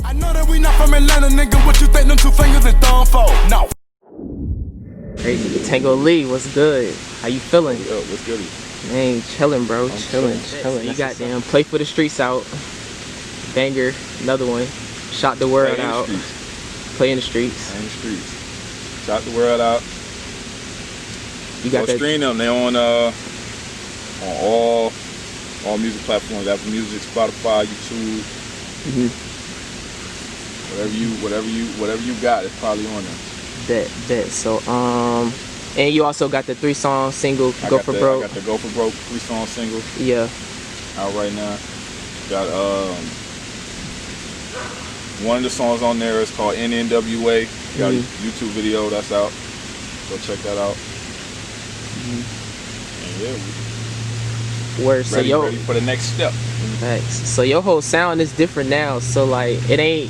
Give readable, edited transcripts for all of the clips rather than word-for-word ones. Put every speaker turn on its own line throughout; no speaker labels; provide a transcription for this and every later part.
I know that we not from Atlanta, nigga. What you think them two fingers and thumb for? No.
Hey, Tango Lee, what's good? How you feeling?
Yo, what's good?
Man, chilling, bro. Chilling. You got damn Play for the Streets out. Banger, another one. Shot the World out. Play in the streets.
Play in the streets. Shot the World out.
You got
that? Stream them. They on all music platforms. Apple Music, Spotify, YouTube. Whatever you got, it's probably on there.
Bet. So and you also got the 3-song single Go For Broke.
I got the Go For Broke 3-song single.
Yeah.
Out right now. Got one of the songs on there is called NNWA. Got a YouTube video that's out. Go check that out. And yeah, ready for the next step.
Thanks. So your whole sound is different now. So like it ain't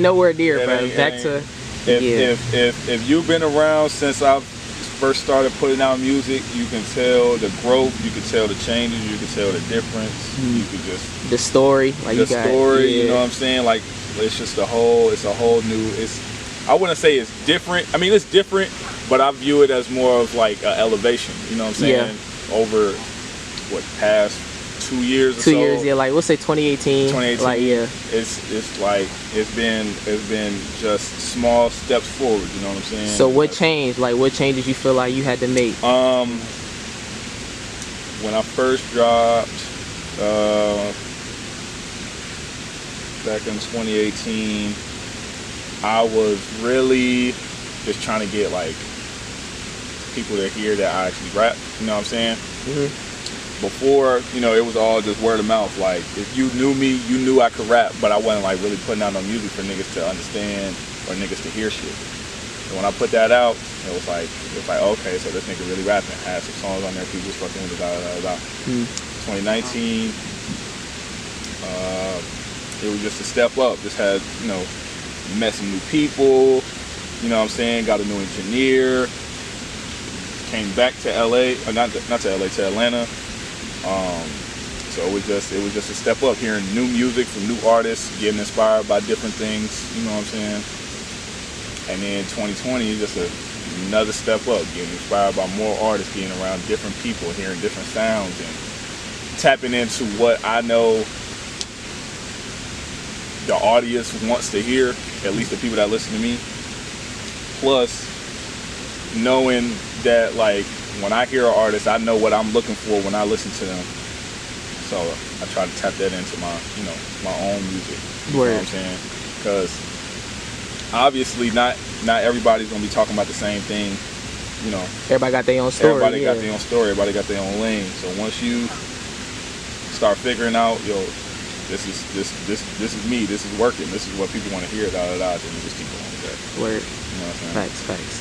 nowhere near, bro. Back to
if you've been around since I first started putting out music, you can tell the growth, you can tell the changes, you can tell the difference. You can just
the story, like
the story. You know what I'm saying? Like it's just a whole new. I wouldn't say it's different. I mean, it's different, but I view it as more of like an elevation. You know what I'm saying? Yeah. Over what past 2 years or so.
2 years, yeah. Like we'll say 2018.
2018.
Like yeah.
It's like it's been just small steps forward. You know what I'm saying?
So what changed? Like what changes you feel like you had to make?
When I first dropped back in 2018, I was really just trying to get like people to hear that I actually rap. You know what I'm saying? Before, you know, it was all just word of mouth. Like, if you knew me, you knew I could rap, but I wasn't like really putting out no music for niggas to understand or niggas to hear shit. And when I put that out, it was like, okay, so this nigga really rapping. Had some songs on there, people was fucking with it, 2019, it was just a step up. Just had, you know, met some new people, you know what I'm saying? Got a new engineer. Came back to LA, or not to LA, to Atlanta. So it was just a step up, hearing new music from new artists, getting inspired by different things, you know what I'm saying? And then 2020 is just another step up, getting inspired by more artists, being around different people, hearing different sounds, and tapping into what I know the audience wants to hear, at least the people that listen to me. Plus, knowing that like when I hear an artist, I know what I'm looking for when I listen to them. So I try to tap that into my, you know, my own music. You know what I'm saying? Because obviously not everybody's gonna be talking about the same thing. You know,
everybody got their own story.
Everybody got their own story. Everybody got their own lane. So once you start figuring out, yo, this is me. This is working. This is what people want to hear. Then you just keep going with that.
Word.
You know what I'm saying?
Facts.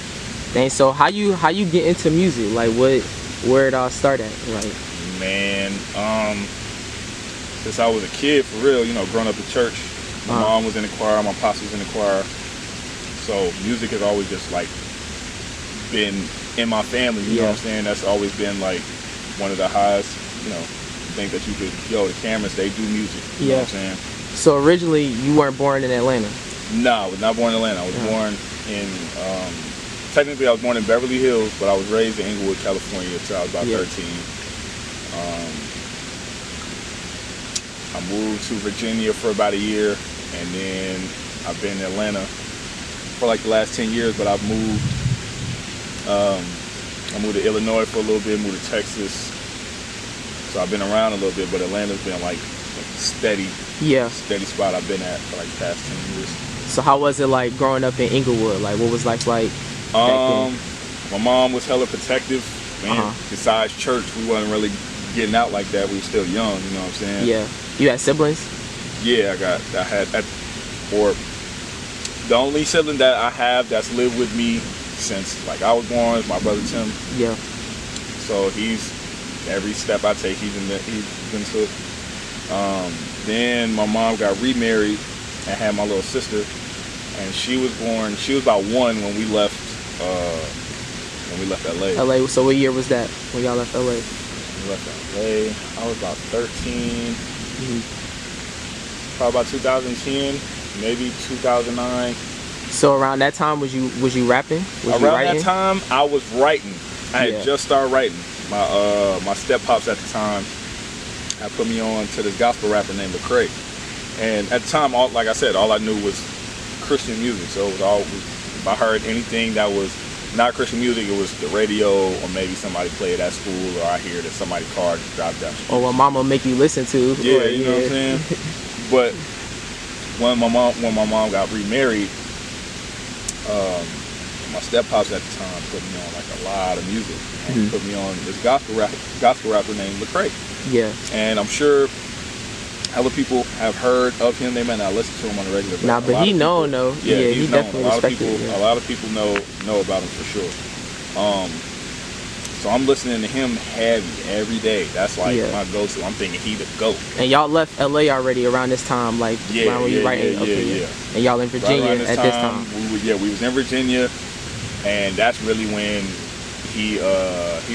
Dang. So how you get into music? Like where it all started? Like,
man, since I was a kid, for real, you know, growing up in church, my mom was in the choir, my pops was in the choir, so music has always just like been in my family. You know what I'm saying? That's always been like one of the highest, you know, things that you could. The Camerons, they do music. You know what I'm saying?
So originally, you weren't born in Atlanta?
No, I was not born in Atlanta. I was born in. Technically, I was born in Beverly Hills, but I was raised in Inglewood, California until I was about 13. I moved to Virginia for about a year, and then I've been in Atlanta for like the last 10 years, but I've moved. I moved to Illinois for a little bit, moved to Texas. So I've been around a little bit, but Atlanta's been like steady steady spot I've been at for like the past 10 years.
So how was it like growing up in Inglewood? Like what was like back then?
My mom was hella protective. Man, besides church, we wasn't really getting out like that. We were still young, you know what I'm saying?
Yeah. You had siblings?
Yeah, the only sibling that I have that's lived with me since like I was born is my brother Tim.
Yeah.
So every step I take, he's been took. Then my mom got remarried and had my little sister, and she was about 1 when we left LA.
LA, so what year was that when y'all left LA?
We left LA, I was about 13. Probably about 2010. maybe 2009.
So around that time, was you rapping? Was you
Around
writing?
that time, I was writing. I
Yeah.
had just started writing. My step pops at the time had put me on to this gospel rapper named Lecrae. And at the time, like I said, all I knew was Christian music. So it was all, if I heard anything that was not Christian music, it was the radio, or maybe somebody played at school, or I hear that somebody's car just dropped down.
Or what mama make you listen to.
Yeah,
or,
you know what I'm saying? But when my mom got remarried, my step pops at the time put me on like a lot of music. And put me on this gospel rapper named Lecrae.
Yeah.
And I'm sure other people have heard of him. They may not listen to him on a regular basis.
Nah, but he known though.
Yeah,
he
he's known.
definitely respected.
A lot of people know about him for sure. So I'm listening to him heavy every day. That's like my go-to. I'm thinking he the GOAT.
And y'all left LA already around this time, like around when you writing.
Yeah.
And y'all in Virginia
right
at this time.
We was in Virginia, and that's really when he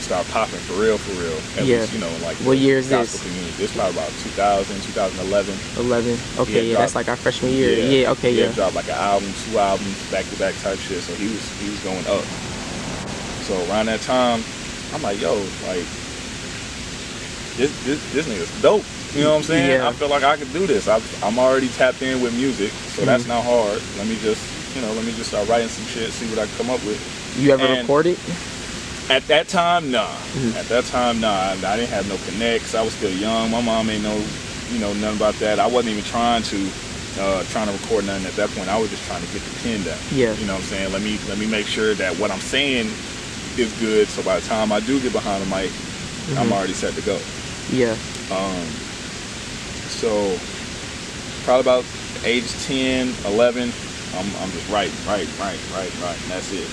started popping for real. At least, you know, like
what year is this?
Community. This probably about 2011.
11. Okay, yeah, that's like our freshman year. Yeah, okay,
He had dropped like an album, 2 albums, back-to-back type shit. So he was going up. So around that time, I'm like, yo, like this nigga's dope. You know what I'm saying?
Yeah.
I feel like I could do this. I'm already tapped in with music, so that's not hard. Let me just start writing some shit, see what I can come up with.
You ever recorded?
At that time, nah. At that time, nah. I didn't have no connects. I was still young. My mom ain't know, nothing about that. I wasn't even trying to record nothing at that point. I was just trying to get the pen down.
Yeah.
You know what I'm saying? Let me make sure that what I'm saying is good. So by the time I do get behind the mic, I'm already set to go.
Yeah.
So probably about age 10, 11, I'm just writing. And that's it.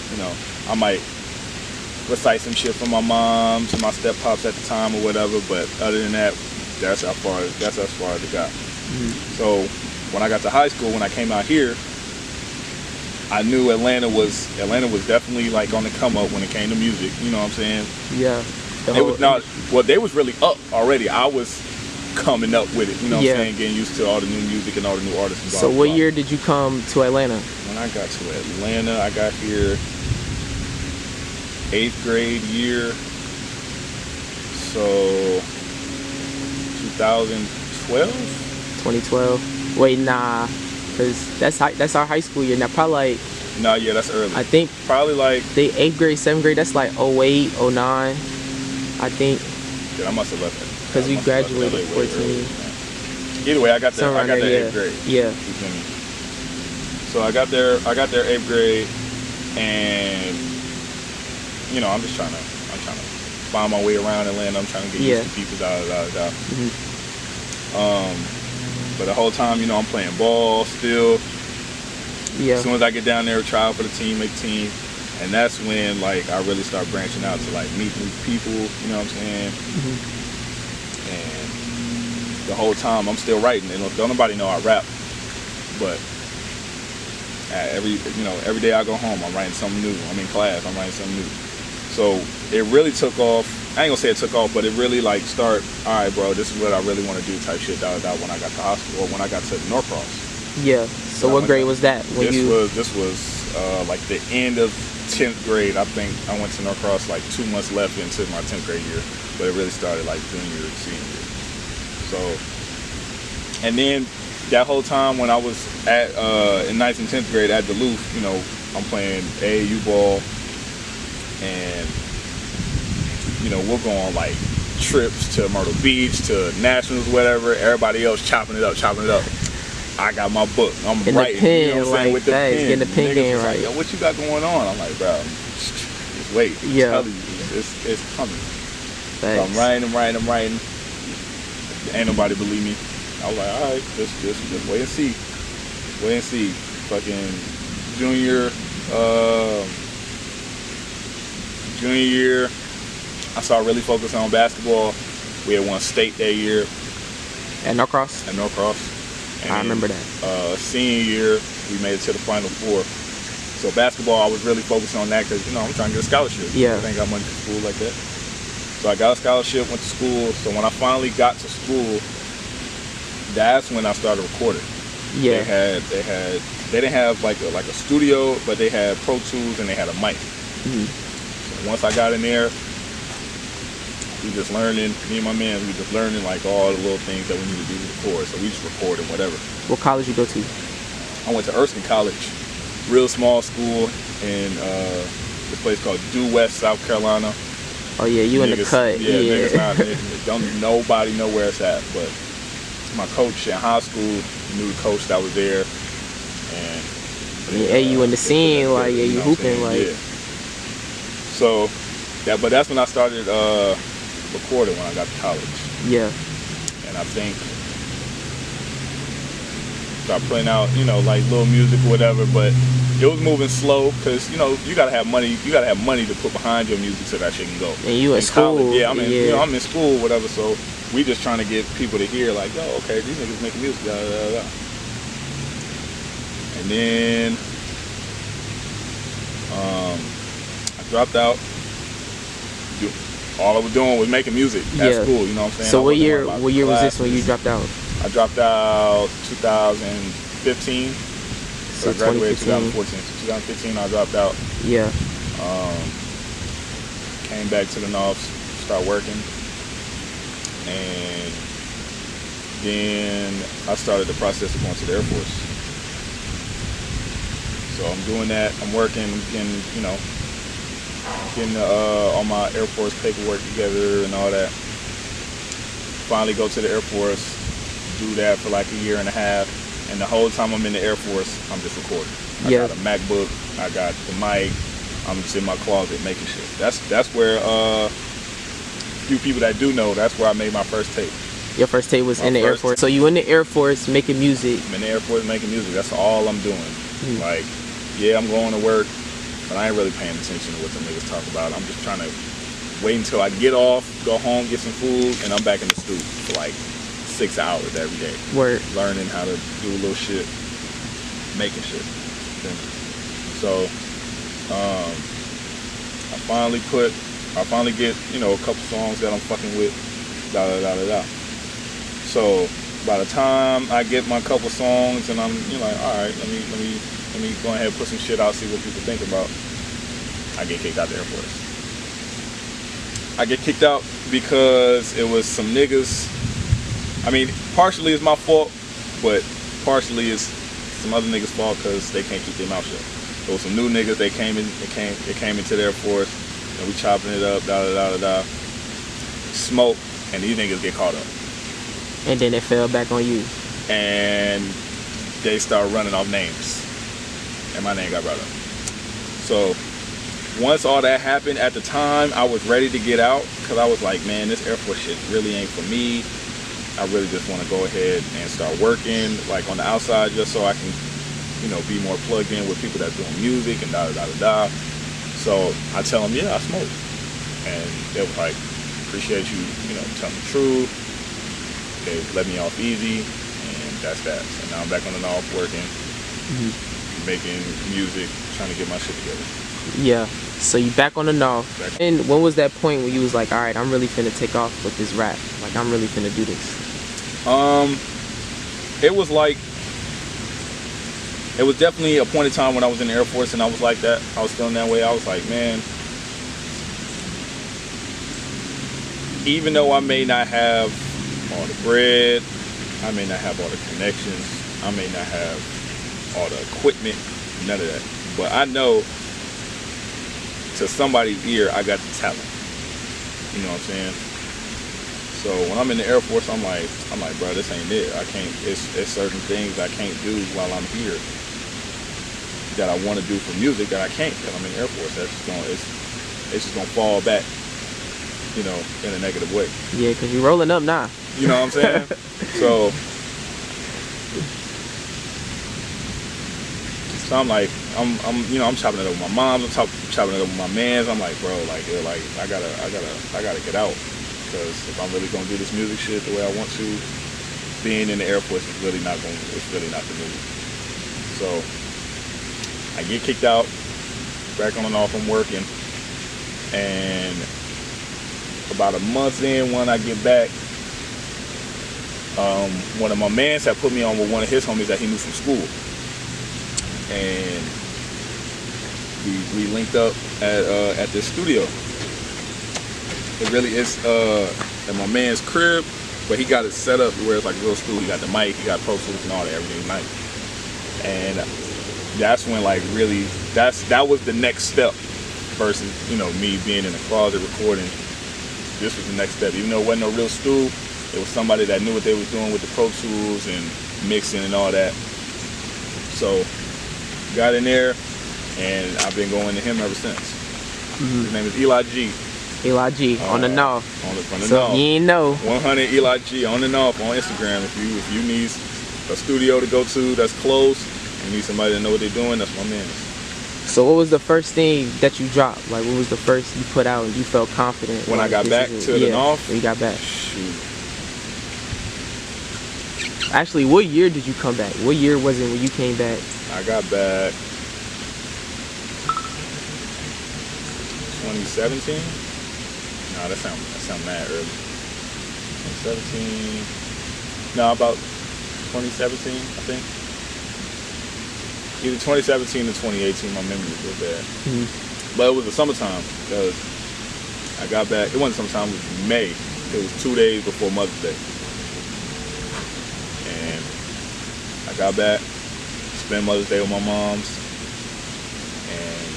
I might recite some shit from my mom to my step pops at the time or whatever, but other than that, that's as far as it got. So when I got to high school, when I came out here, I knew Atlanta was definitely like on the come up when it came to music. You know what I'm saying?
Yeah.
They was really up already. I was coming up with it. You know what I'm saying? Getting used to all the new music and all the new artists. And
so what year did you come to Atlanta?
When I got to Atlanta, I got here 8th grade year. So 2012.
2012. Wait, nah, cause that's our high school year now. Probably like.
No, yeah, that's early.
I think
probably like
the 8th grade, 7th grade. That's like 08, 09. I think.
Yeah, I must have left it.
Cause we graduated 14.
Either way, I got there 8th grade.
Yeah.
So I got there 8th grade, and I'm just trying to find my way around Atlanta. I'm trying to get used to people. But the whole time, I'm playing ball still.
Yeah.
As soon as I get down there, try out for the team, make team, and that's when like I really start branching out to like meet new people. You know what I'm saying? And the whole time I'm still writing, and don't nobody know I rap, but every day I go home, I'm writing something new. I'm in class, I'm writing something new. So it really took off. I ain't gonna say it took off, but it really like all right, bro, this is what I really want to do type shit, when I got to hospital, or when I got to Norcross.
Yeah. So what grade was that?
This was like the end of 10th grade. I think I went to Norcross like 2 months left into my 10th grade year, but it really started like junior, senior. So, and then that whole time when I was at in 9th and 10th grade at Duluth, I'm playing AAU ball, and we're going like trips to Myrtle Beach, to nationals, whatever. Everybody else chopping it up. I got my book. I'm
in
writing.
The pen,
with the pen.
Getting the pen game right.
Like, yo, what you got going on? I'm like, bro, just wait.
Yeah.
I'm telling you, it's coming.
Thanks.
So I'm writing. Ain't nobody believe me. I was like, all right, just wait and see. Fucking junior year, I started really focusing on basketball. We had won state that year.
At Norcross?
And
I remember that.
Senior year, we made it to the Final Four. So basketball, I was really focusing on that because, I'm trying to get a scholarship.
Yeah.
I ain't got money for school like that. So I got a scholarship, went to school. So when I finally got to school, that's when I started recording.
Yeah.
They didn't have like a studio, but they had Pro Tools and they had a mic. So once I got in there, we just learning. Me and my man, we just learning like all the little things that we need to do to record. So we just recorded whatever.
What college you go to?
I went to Erskine College, real small school in this place called Due West, South Carolina.
Oh yeah, you in the cut.
Yeah,
Yeah.
niggas don't nobody know where it's at, but my coach in high school knew the coach that was there, and
Yeah, you in the scene, like yeah, you hooping, like.
Yeah. So but that's when I started recording when I got to college.
Yeah.
And I think start putting out, like little music or whatever, but it was moving slow because you gotta have money. You gotta have money to put behind your music so that shit can go.
And you in school?
College, yeah, I'm in school, whatever. So we just trying to get people to hear, like, oh, okay, these niggas making music, da da da. And then I dropped out. All I was doing was making music at school. You know what I'm saying?
So what year was this when you dropped out?
I dropped out 2015. So I graduated 2014. So 2015 I dropped out.
Yeah.
Came back to the North, started working. And then I started the process of going to the Air Force. So I'm doing that. I'm working, getting all my Air Force paperwork together and all that. Finally go to the Air Force, do that for like a year and a half. And the whole time I'm in the Air Force, I'm just recording. I got a MacBook, I got the mic, I'm just in my closet making shit. That's where few people that do know, that's where I made my first tape.
Your first tape was in the Air Force. So you in the Air Force making music.
I'm in the Air Force making music. That's all I'm doing. Like, yeah, I'm going to work, but I ain't really paying attention to what the niggas talk about. I'm just trying to wait until I get off, go home, get some food, and I'm back in the studio for like 6 hours every day.
Word.
Learning how to do a little shit, making shit. So, I finally get, a couple songs that I'm fucking with, da da da da da. So by the time I get my couple songs and I'm, like, all right, let me go ahead and put some shit out, see what people think about. I get kicked out of the Air Force. I get kicked out because it was some niggas. I mean, partially it's my fault, but partially it's some other niggas' fault because they can't keep their mouth shut. There was some new niggas. They came into the Air Force, and we chopping it up, da da da da da. Smoke, and these niggas get caught up.
And then it fell back on you.
And they start running off names, and my name got brought up. So once all that happened, at the time I was ready to get out because I was like, man, this Air Force shit really ain't for me. I really just want to go ahead and start working like on the outside just so I can, be more plugged in with people that's doing music and da da da da da. So I tell them, yeah, I smoke, and they was like, appreciate you, telling the truth. They let me off easy, and that's that. So now I'm back on the North working, making music, trying to get my shit together.
Yeah. So you back on the North. And when was that point where you was like, all right, I'm really finna take off with this rap? Like, I'm really finna do this.
It was definitely a point in time when I was in the Air Force and I was like that. I was feeling that way. I was like, man, even though I may not have all the bread, I may not have all the connections, I may not have all the equipment, none of that. But I know to somebody's ear, I got the talent. You know what I'm saying? So when I'm in the Air Force, I'm like, bro, this ain't it. I can't. It's certain things I can't do while I'm here that I want to do for music that I can't because I'm in the Air Force. It's just gonna fall back, in a negative way.
Yeah, because you're rolling up now.
You know what I'm saying? So I'm like, I'm chopping it up with my mom. I'm chopping it up with my mans. I'm like, bro, like I gotta get out because if I'm really gonna do this music shit the way I want to, being in the Air Force is really not the move. So I get kicked out, back on and off. I'm working, and about a month in, when I get back, one of my mans had put me on with one of his homies that he knew from school, and we linked up at this studio. It really is at my man's crib, but he got it set up where it's like a real studio. He got the mic, he got Pro Tools and all that, everything nice. And that's when like really that was the next step versus, you know, me being in the closet recording. This was the next step. Even though it wasn't no real stew, it was somebody that knew what they was doing with the Pro Tools and mixing and all that. So got in there, and I've been going to him ever since. His name is Eli G.
Eli G on the North.
From the
So
North.
you ain't know.
100 Eli G on the North on Instagram. If you need a studio to go to that's close, and need somebody to know what they're doing, that's my man.
So what was the first thing that you dropped? Like, what was the first you put out and you felt confident?
When I got back to the North?
When you got back.
Shoot.
Actually, what year did you come back? What year was it when you came back?
I got back 2017. No, that sound mad early. 2017. No, about 2017, I think. Either 2017 or 2018. My memory is real bad. But it was the summertime because I got back. It wasn't summertime. It was May. It was 2 days before Mother's Day. And I got back, spent Mother's Day with my mom's, and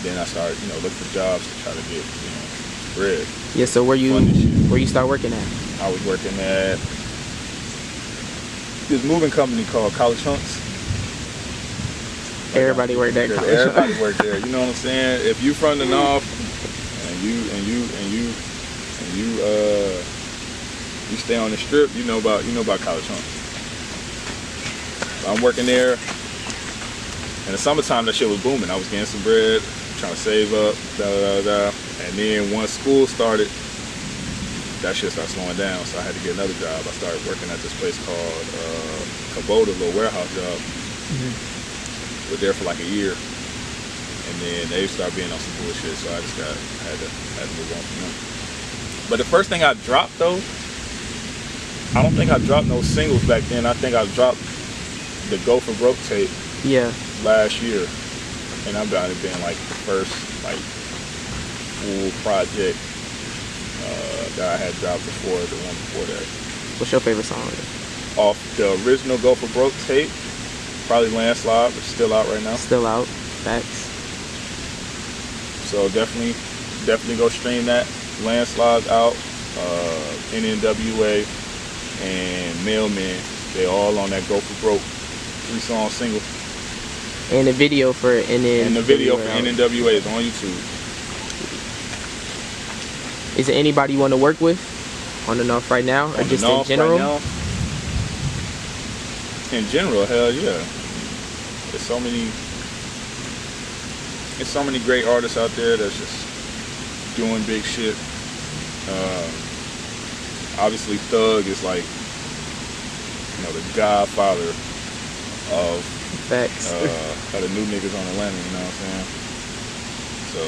then I started, you know, looking for jobs to try to get, you know, bread.
Yeah. So where you start working at?
I was working at this moving company called College Hunks.
Everybody worked there.
Everybody worked there. You know what I'm saying? If you from the North and you stay on the strip, you know about College Hunks. So I'm working there. In the summertime, that shit was booming. I was getting some bread, trying to save up, and then once school started, that shit started slowing down. So I had to get another job. I started working at this place called Kubota, a little warehouse job. Was there for like a year, and then they started being on some bullshit. So I just had to move on from them. But the first thing I dropped though, I don't think I dropped no singles back then. I think I dropped the Go For Broke tape.
Yeah.
Last year, and I'm about it being like the first like full project that I had dropped before the one before that.
What's your favorite song?
Off the original Go For Broke tape, probably Landslide, but still out right now.
Still out. Facts.
So definitely go stream that. Landslide's out. NNWA and Mailman, they all on that Go For Broke 3-song single.
And the video for NNWA.
And the video for NNWA is on YouTube.
Is there anybody you want to work with on the North right now, or just in general?
Right now, in general, hell yeah. There's so many great artists out there that's just doing big shit. Obviously, Thug is like, you know, the godfather of
Facts.
of the new niggas on Atlanta, you know what I'm saying? So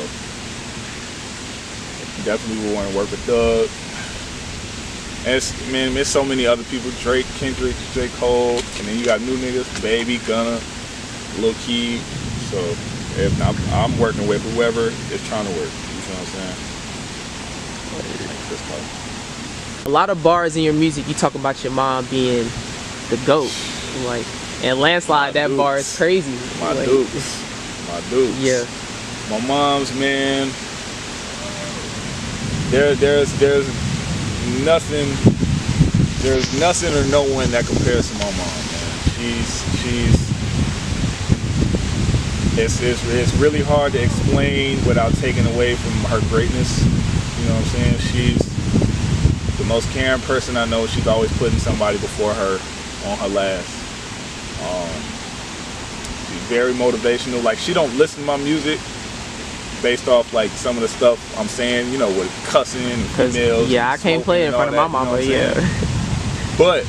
definitely would want to work with Thug. And there's so many other people: Drake, Kendrick, J. Cole, and then you got new niggas, Baby, Gunna, Lil Key. So if I'm working with whoever is trying to work. You know what I'm saying?
A lot of bars in your music, you talk about your mom being the GOAT. Like, and Landslide, that
dukes.
bar is crazy.
My
like,
dukes.
Yeah.
My mom's, man. There's nothing or no one that compares to my mom, man. It's really hard to explain without taking away from her greatness. You know what I'm saying? She's the most caring person I know. She's always putting somebody before her on her last. She's very motivational. Like, she don't listen to my music based off like some of the stuff I'm saying, you know, with cussing and females.
Yeah, I can't play it in front of my mama, you know,
But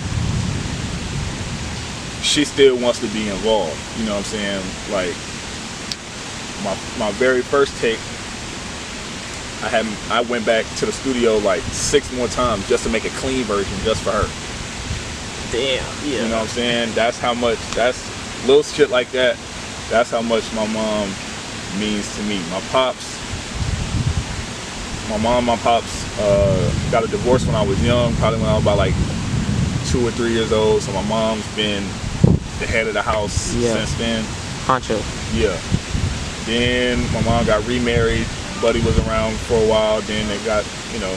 she still wants to be involved, you know what I'm saying? Like, my very first take, I went back to the studio like 6 more times just to make a clean version just for her.
Damn, yeah.
You know what I'm saying? That's how much, that's little shit like that. That's how much my mom means to me. My mom and my pops got a divorce when I was young, probably when I was about like 2 or 3 years old. So my mom's been the head of the house since then.
Honcho.
Yeah. Then my mom got remarried. Buddy was around for a while. Then they got, you know,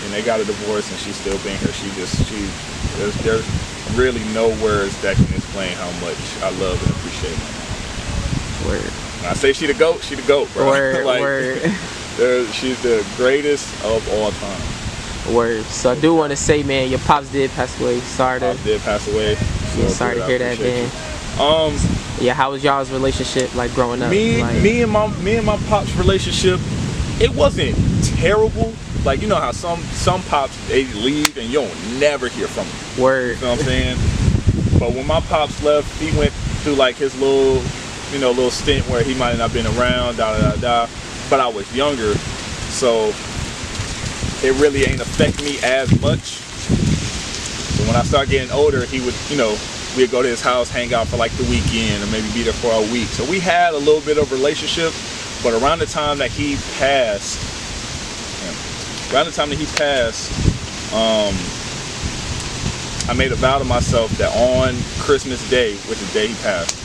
and they got a divorce, and she's still being here. There's really no words that can explain how much I love and appreciate my mom.
Word.
When I say she the GOAT, bro.
Word,
like,
word.
She's the greatest of all time.
Word. So I do want to say, man, your pops did pass away. Sorry to.
Pops did pass away. So
sorry to hear that, man. Yeah, how was y'all's relationship like growing up?
Me and my pops relationship, it wasn't terrible. Like, you know how some pops, they leave and you don't never hear from them.
Word.
You know what I'm saying? But when my pops left, he went through like his little stint where he might not have been around, but I was younger, so it really ain't affect me as much. So when I start getting older, he would, you know, we'd go to his house, hang out for like the weekend, or maybe be there for a week. So we had a little bit of relationship, but around the time that he passed, I made a vow to myself that on Christmas Day, which is the day he passed,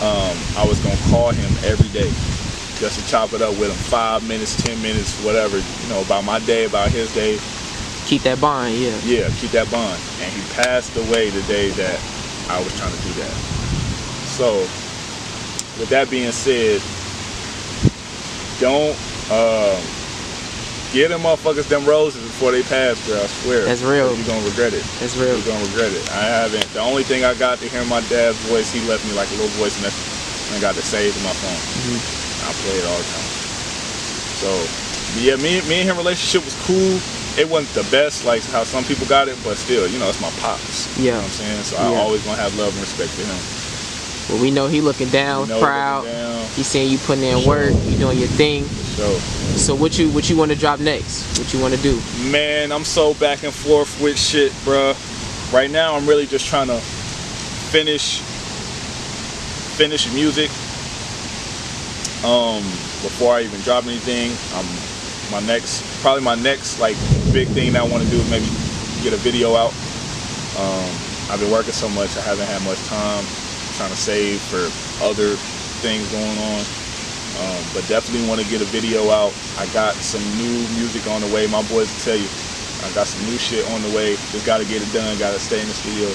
I was gonna call him every day, just to chop it up with him, 5 minutes, 10 minutes, whatever, you know, about my day, about his day.
Keep that bond, yeah.
Yeah, keep that bond. And he passed away the day that I was trying to do that. So, with that being said, don't give them motherfuckers them roses before they pass, girl. I swear.
That's real.
You're gonna regret it.
That's real.
You're gonna regret it. I haven't. The only thing I got to hear my dad's voice, he left me like a little voice message, and I got to save in my phone. I play it all the time. So, yeah, me and him relationship was cool. It wasn't the best, like how some people got it, but still, you know, it's my pops.
Yeah.
You know what I'm saying? So I always gonna have love and respect for him.
Well, we know he looking down, proud. He saying you putting in work, you doing your thing. So what you want to drop next? What you want to do? Man, I'm so back and forth with shit, bruh. Right now, I'm really just trying to finish music. Before I even drop anything, my next like big thing that I want to do is maybe get a video out. I've been working so much, I haven't had much time. I'm trying to save for other things going on. But definitely want to get a video out. I got some new music on the way. My boys will tell you, I got some new shit on the way. Just got to get it done. Got to stay in the studio.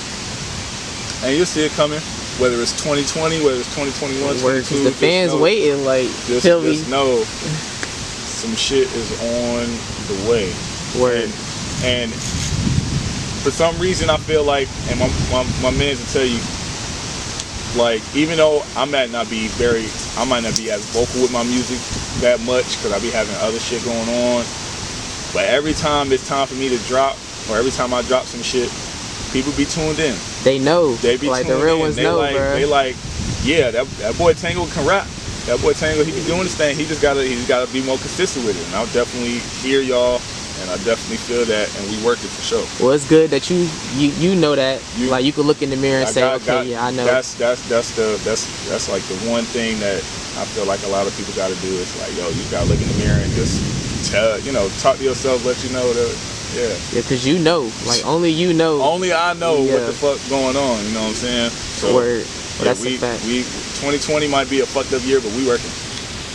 And you'll see it coming. Whether it's 2020, whether it's 2021, 2022. The fans waiting, like,
just know some shit is on the way.
Word.
And for some reason, I feel like, and my mans will tell you, like, even though I might not be as vocal with my music that much because I be having other shit going on, but every time it's time for me to drop, or every time I drop some shit, people be tuned in.
They know.
They be
like
tuned
the real
in.
ones know, bro.
They like, yeah, that boy Tango can rap. That boy Tango, he be doing this thing. He's gotta be more consistent with it. And I'll definitely hear y'all, and I definitely feel that, and we work it for sure.
Well, it's good that you know that. Like, you can look in the mirror and say, okay, I know.
That's like the one thing that I feel like a lot of people got to do. Is like, yo, you gotta look in the mirror and just talk to yourself, let you know that. Yeah, because
you know, like, only you know.
Only I know what the fuck going on. You know what I'm saying? So,
word. Well, that's a fact.
2020 might be a fucked up year, but we working.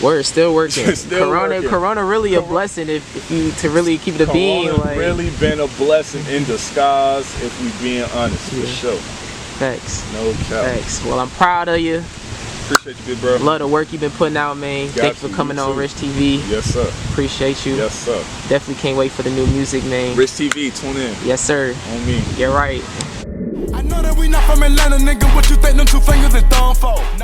We're still working.
Working.
Corona really a blessing if you to really keep it a being. Like,
really been a blessing in disguise if we being honest, for sure.
Facts.
No cap.
Facts. Well, I'm proud of you.
Appreciate you, big bro.
Love the work you've been putting out, man. Thanks for coming on Rich TV.
Yes, sir.
Appreciate you.
Yes, sir.
Definitely can't wait for the new music, man.
Rich TV, tune in.
Yes, sir.
On me.
You're right.
I know that we not from Atlanta, nigga. What you think them 2 fingers and thumb for? No.